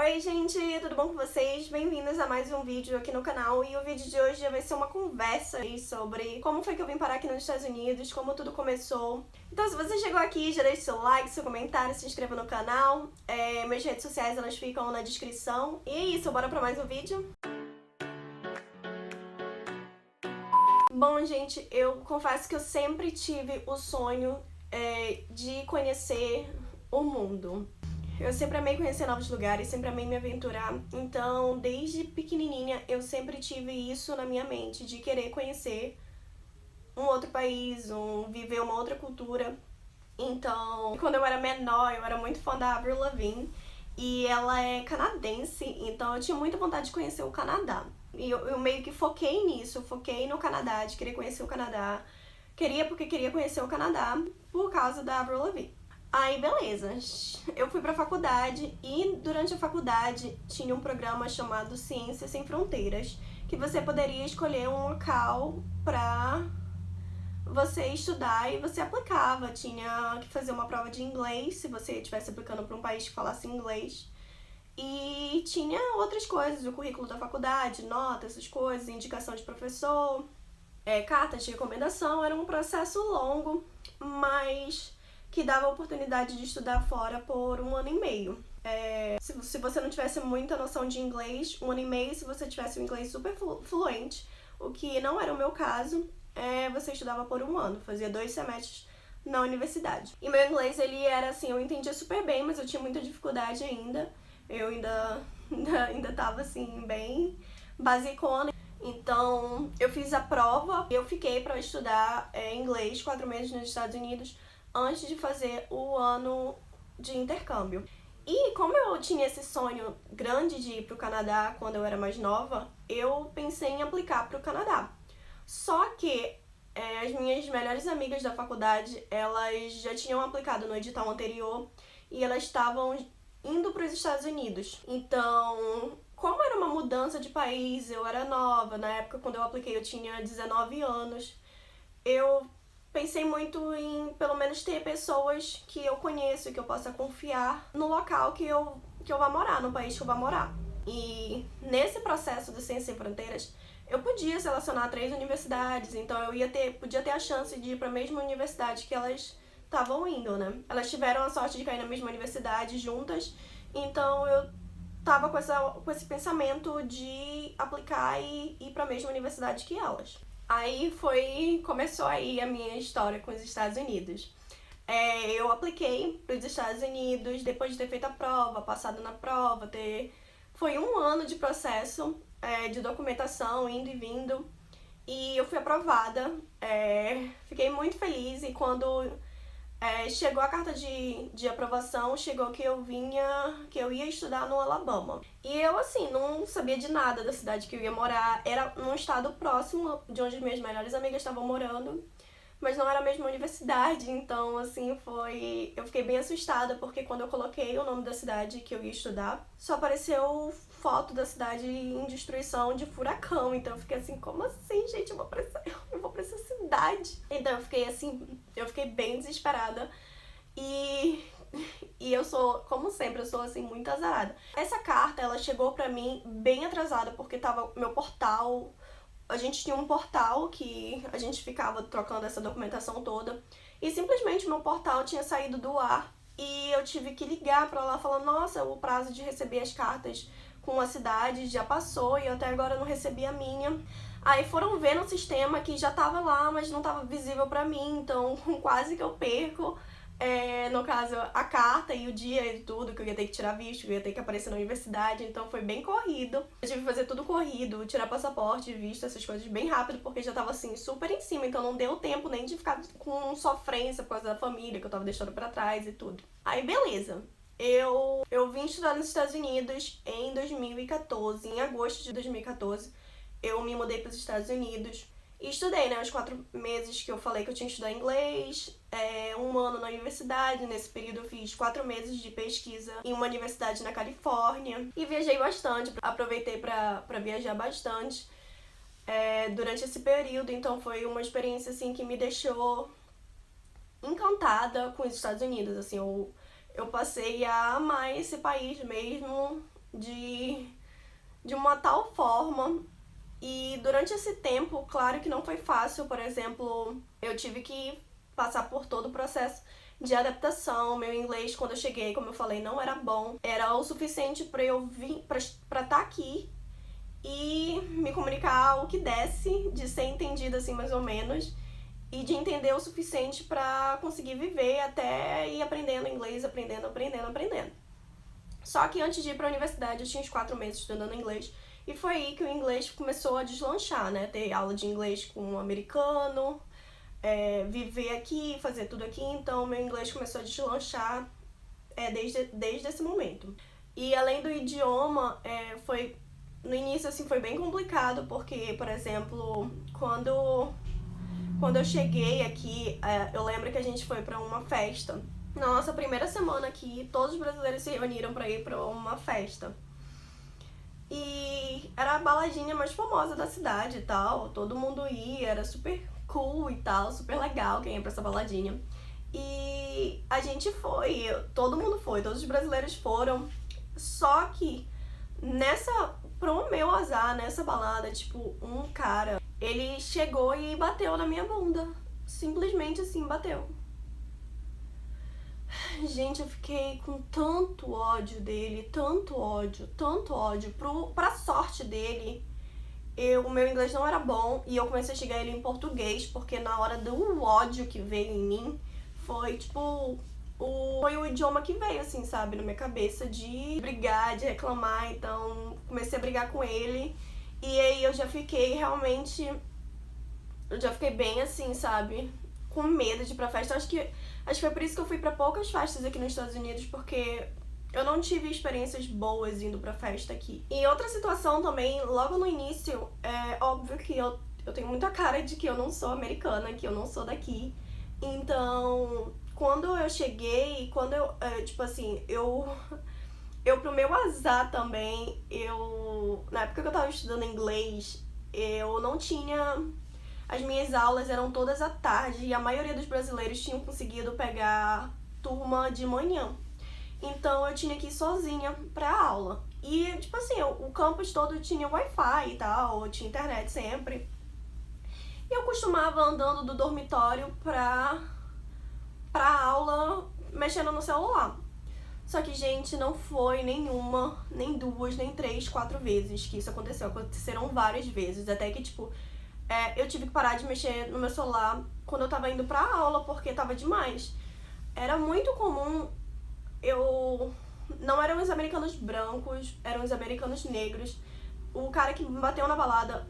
Oi gente, tudo bom com vocês? Bem-vindos a mais um vídeo aqui no canal. E o vídeo de hoje vai ser uma conversa sobre como foi que eu vim parar aqui nos Estados Unidos, como tudo começou. Então se você chegou aqui, já deixa seu like, seu comentário, se inscreva no canal. Minhas redes sociais elas ficam na descrição. E é isso, bora pra mais um vídeo? Bom gente, eu confesso que eu sempre tive o sonho de conhecer o mundo. Eu sempre amei conhecer novos lugares, sempre amei me aventurar. Então, desde pequenininha, eu sempre tive isso na minha mente, de querer conhecer um outro país, viver uma outra cultura. Então, quando eu era menor, eu era muito fã da Avril Lavigne. E ela é canadense, então eu tinha muita vontade de conhecer o Canadá. E eu meio que foquei nisso, foquei no Canadá, de querer conhecer o Canadá. Porque queria conhecer o Canadá por causa da Avril Lavigne. Aí beleza, eu fui pra faculdade e durante a faculdade tinha um programa chamado Ciências Sem Fronteiras, que você poderia escolher um local pra você estudar e você aplicava. Tinha que fazer uma prova de inglês, se você estivesse aplicando pra um país que falasse inglês. E tinha outras coisas, o currículo da faculdade, notas, essas coisas, indicação de professor, cartas de recomendação. Era um processo longo, mas que dava a oportunidade de estudar fora por 1 ano e meio. Se você não tivesse muita noção de inglês, 1 ano e meio, se você tivesse um inglês super fluente, o que não era o meu caso, você estudava por 1 ano, fazia 2 semestres na universidade. E meu inglês, ele era assim, eu entendia super bem, mas eu tinha muita dificuldade ainda. Eu ainda tava assim, bem basicona. Então, eu fiz a prova e eu fiquei para estudar inglês 4 meses nos Estados Unidos antes de fazer o ano de intercâmbio. E como eu tinha esse sonho grande de ir pro Canadá quando eu era mais nova, eu pensei em aplicar pro Canadá. Só que as minhas melhores amigas da faculdade, elas já tinham aplicado no edital anterior e elas estavam indo para os Estados Unidos. Então, como era uma mudança de país, eu era nova, na época quando eu apliquei eu tinha 19 anos, eu pensei muito em pelo menos ter pessoas que eu conheço, que eu possa confiar no local que eu vá morar, no país que eu vá morar. E nesse processo do Ciências Sem Fronteiras, eu podia selecionar 3 universidades, então eu podia ter a chance de ir para a mesma universidade que elas estavam indo, né? Elas tiveram a sorte de cair na mesma universidade juntas, então eu tava com esse pensamento de aplicar e ir para a mesma universidade que elas. Aí começou aí a minha história com os Estados Unidos. Eu apliquei para os Estados Unidos, depois de ter feito a prova, passado na prova, foi 1 ano de processo de documentação, indo e vindo, e eu fui aprovada. Fiquei muito feliz e quando chegou a carta de aprovação, chegou que eu ia estudar no Alabama. E eu, assim, não sabia de nada da cidade que eu ia morar. Era num estado próximo de onde minhas melhores amigas estavam morando, mas não era a mesma universidade. Então, assim, eu fiquei bem assustada, porque quando eu coloquei o nome da cidade que eu ia estudar, só apareceu foto da cidade em destruição de furacão. Então eu fiquei assim, como assim, gente? Eu vou pra essa cidade. Então eu fiquei bem desesperada. E eu sou, como sempre, eu sou assim, muito azarada. Essa carta, ela chegou pra mim bem atrasada, porque tava meu portal. A gente tinha um portal que a gente ficava trocando essa documentação toda, e simplesmente meu portal tinha saído do ar e eu tive que ligar pra lá falando, nossa, o prazo de receber as cartas com a cidade já passou e até agora eu não recebi a minha. Aí foram ver no sistema que já tava lá, mas não tava visível pra mim, então quase que eu perco, no caso, a carta e o dia e tudo, que eu ia ter que tirar visto, que eu ia ter que aparecer na universidade, então foi bem corrido. Eu tive que fazer tudo corrido, tirar passaporte, visto, essas coisas bem rápido, porque já tava assim, super em cima, então não deu tempo nem de ficar com sofrência por causa da família, que eu tava deixando pra trás e tudo. Aí beleza. Eu vim estudar nos Estados Unidos em 2014, em agosto de 2014, eu me mudei para os Estados Unidos e estudei, né, os 4 meses que eu falei que eu tinha que estudar inglês, 1 ano na universidade. Nesse período eu fiz 4 meses de pesquisa em uma universidade na Califórnia e viajei bastante, aproveitei para viajar bastante durante esse período, então foi uma experiência assim que me deixou encantada com os Estados Unidos, assim, eu passei a amar esse país mesmo de uma tal forma. E durante esse tempo, claro que não foi fácil. Por exemplo, eu tive que passar por todo o processo de adaptação. Meu inglês, quando eu cheguei, como eu falei, não era bom. Era o suficiente pra eu vir, pra estar aqui e me comunicar o que desse, de ser entendida assim mais ou menos, e de entender o suficiente pra conseguir viver até ir aprendendo inglês, aprendendo. Só que antes de ir pra universidade, eu tinha uns 4 meses estudando inglês, e foi aí que o inglês começou a deslanchar, né? Ter aula de inglês com um americano, viver aqui, fazer tudo aqui, então meu inglês começou a deslanchar desde esse momento. E além do idioma, no início assim, foi bem complicado, porque, por exemplo, quando eu cheguei aqui, eu lembro que a gente foi pra uma festa. Na nossa primeira semana aqui, todos os brasileiros se reuniram pra ir pra uma festa. E era a baladinha mais famosa da cidade e tal, todo mundo ia, era super cool e tal, super legal quem ia pra essa baladinha. E a gente foi, todo mundo foi, todos os brasileiros foram, só que pro meu azar, nessa balada, tipo, um cara, ele chegou e bateu na minha bunda, simplesmente assim, bateu. Gente, eu fiquei com tanto ódio dele, tanto ódio. Pra sorte dele, o meu inglês não era bom e eu comecei a xingar ele em português, porque na hora do ódio que veio em mim, foi tipo, foi o idioma que veio, assim, sabe, na minha cabeça, de brigar, de reclamar. Então comecei a brigar com ele, e aí eu já fiquei bem assim, sabe, com medo de ir pra festa. Acho que foi por isso que eu fui pra poucas festas aqui nos Estados Unidos, porque eu não tive experiências boas indo pra festa aqui. E outra situação também, logo no início, é óbvio que eu tenho muita cara de que eu não sou americana, que eu não sou daqui. Então, quando eu cheguei, tipo assim, eu pro meu azar também, na época que eu tava estudando inglês, eu não tinha... As minhas aulas eram todas à tarde e a maioria dos brasileiros tinham conseguido pegar turma de manhã. Então eu tinha que ir sozinha pra aula. E, tipo assim, o campus todo tinha Wi-Fi e tal, tinha internet sempre. E eu costumava andando do dormitório pra aula mexendo no celular. Só que, gente, não foi nenhuma, nem duas, nem 3, 4 vezes que isso aconteceu. Aconteceram várias vezes, até que, tipo... eu tive que parar de mexer no meu celular quando eu tava indo pra aula, porque tava demais. Era muito comum, não eram os americanos brancos, eram os americanos negros. O cara que me bateu na balada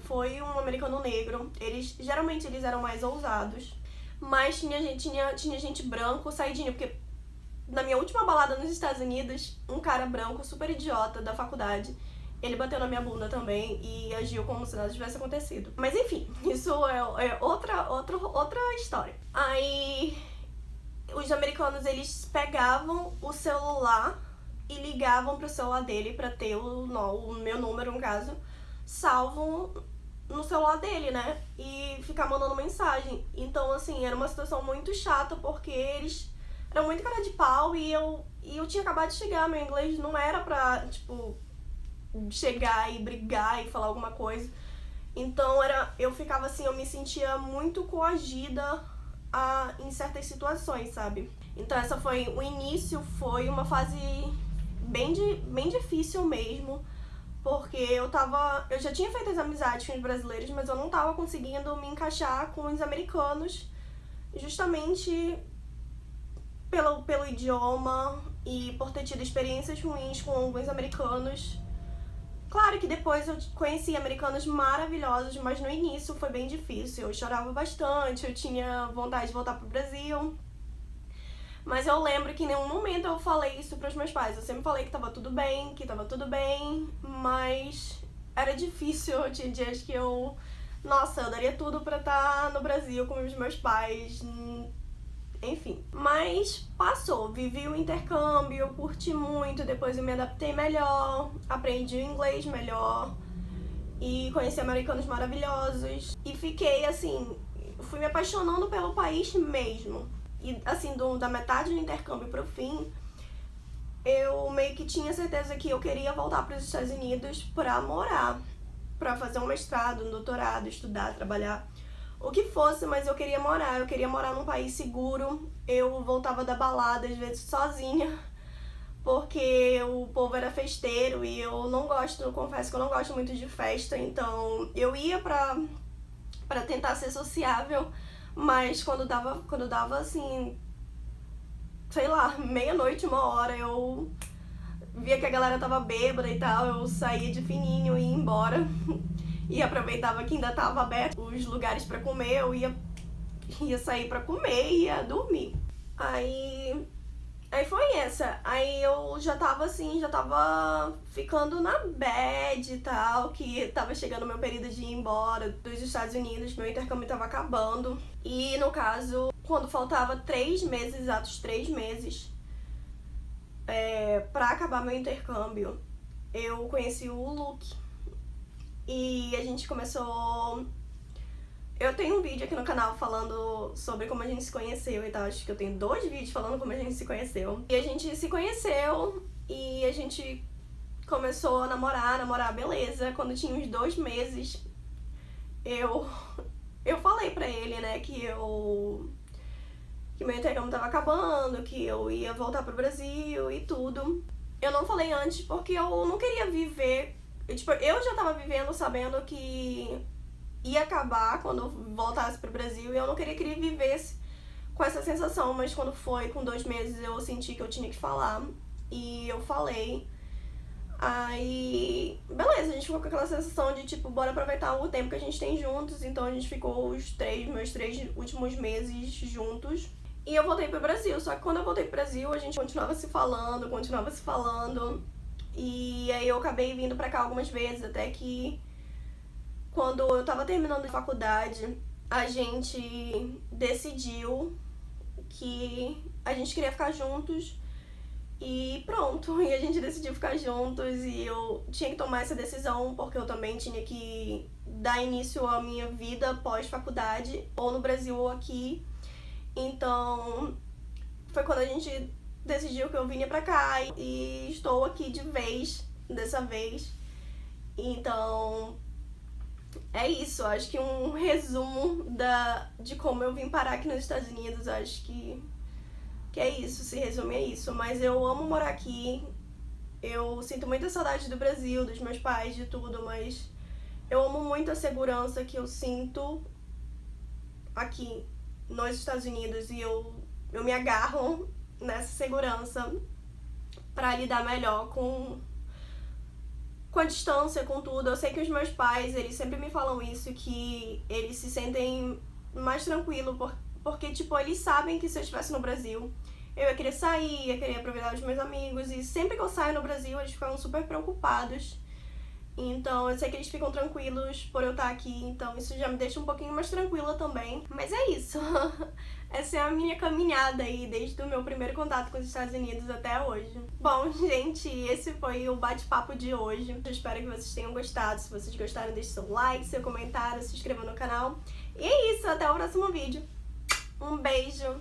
foi um americano negro. Geralmente eles eram mais ousados, mas tinha gente branco, saidinho, porque na minha última balada nos Estados Unidos, um cara branco, super idiota, da faculdade, ele bateu na minha bunda também e agiu como se nada tivesse acontecido. Mas enfim, isso é outra história. Aí, os americanos, eles pegavam o celular e ligavam pro celular dele pra ter o meu número, no caso, salvo no celular dele, né? E ficar mandando mensagem. Então, assim, era uma situação muito chata, porque eles eram muito cara de pau e eu tinha acabado de chegar. Meu inglês não era pra, tipo... chegar e brigar e falar alguma coisa. Então eu ficava assim, eu me sentia muito coagida em certas situações, sabe? Então o início foi uma fase bem difícil mesmo, porque eu já tinha feito as amizades com os brasileiros, mas eu não tava conseguindo me encaixar com os americanos, justamente pelo idioma e por ter tido experiências ruins com alguns americanos. Claro que depois eu conheci americanos maravilhosos, mas no início foi bem difícil. Eu chorava bastante, eu tinha vontade de voltar pro Brasil. Mas eu lembro que em nenhum momento eu falei isso pros meus pais. Eu sempre falei que tava tudo bem, mas era difícil. Tinha dias que eu daria tudo pra estar no Brasil com os meus pais. Enfim, mas passou, vivi o intercâmbio, curti muito, depois eu me adaptei melhor, aprendi o inglês melhor e conheci americanos maravilhosos e fiquei assim, fui me apaixonando pelo país mesmo. E assim, da metade do intercâmbio pro fim, eu meio que tinha certeza que eu queria voltar para os Estados Unidos pra morar, pra fazer um mestrado, um doutorado, estudar, trabalhar, o que fosse, mas eu queria morar num país seguro. Eu voltava da balada às vezes sozinha, porque o povo era festeiro e eu não gosto, eu confesso que eu não gosto muito de festa, então eu ia pra tentar ser sociável, mas quando dava assim, sei lá, meia-noite, 1 hora, eu via que a galera tava bêbada e tal, eu saía de fininho e ia embora. E aproveitava que ainda tava aberto os lugares pra comer, eu ia sair pra comer e ia dormir. Aí foi essa. Aí eu já tava assim, já tava ficando na bad e tal, que tava chegando o meu período de ir embora dos Estados Unidos, meu intercâmbio tava acabando. E no caso, quando faltava 3 meses, exatos 3 meses, pra acabar meu intercâmbio, eu conheci o Luke. E a gente começou... Eu tenho um vídeo aqui no canal falando sobre como a gente se conheceu e tal. Acho que eu tenho 2 vídeos falando como a gente se conheceu. E a gente se conheceu e a gente começou a namorar, beleza. Quando tinha uns 2 meses, eu falei pra ele, né, que meu intercâmbio tava acabando, que eu ia voltar pro Brasil e tudo. Eu não falei antes porque eu não queria viver... eu já tava vivendo sabendo que ia acabar quando eu voltasse pro Brasil e eu não queria que ele vivesse com essa sensação, mas quando foi com 2 meses eu senti que eu tinha que falar e eu falei. Aí, beleza, a gente ficou com aquela sensação de tipo, bora aproveitar o tempo que a gente tem juntos, então a gente ficou meus 3 últimos meses juntos. E eu voltei pro Brasil, só que quando eu voltei pro Brasil a gente continuava se falando, e aí eu acabei vindo pra cá algumas vezes, até que quando eu tava terminando a faculdade, a gente decidiu que a gente queria ficar juntos e pronto. E a gente decidiu ficar juntos e eu tinha que tomar essa decisão porque eu também tinha que dar início à minha vida pós-faculdade, ou no Brasil ou aqui. Então foi quando a gente decidiu que eu vinha pra cá e estou aqui de vez, dessa vez. Então... é isso, acho que um resumo de como eu vim parar aqui nos Estados Unidos, acho que é isso, se resume a isso. Mas eu amo morar aqui, eu sinto muita saudade do Brasil, dos meus pais, de tudo, mas eu amo muito a segurança que eu sinto aqui nos Estados Unidos e eu me agarro nessa segurança pra lidar melhor com a distância, com tudo. Eu sei que os meus pais, eles sempre me falam isso, que eles se sentem mais tranquilos, porque, tipo, eles sabem que se eu estivesse no Brasil, eu ia querer sair, ia querer aproveitar os meus amigos, e sempre que eu saio no Brasil, eles ficam super preocupados. Então, eu sei que eles ficam tranquilos por eu estar aqui, então isso já me deixa um pouquinho mais tranquila também. Mas é isso. Essa é a minha caminhada aí, desde o meu primeiro contato com os Estados Unidos até hoje. Bom, gente, esse foi o bate-papo de hoje. Eu espero que vocês tenham gostado. Se vocês gostaram, deixe seu like, seu comentário, se inscreva no canal. E é isso, até o próximo vídeo. Um beijo!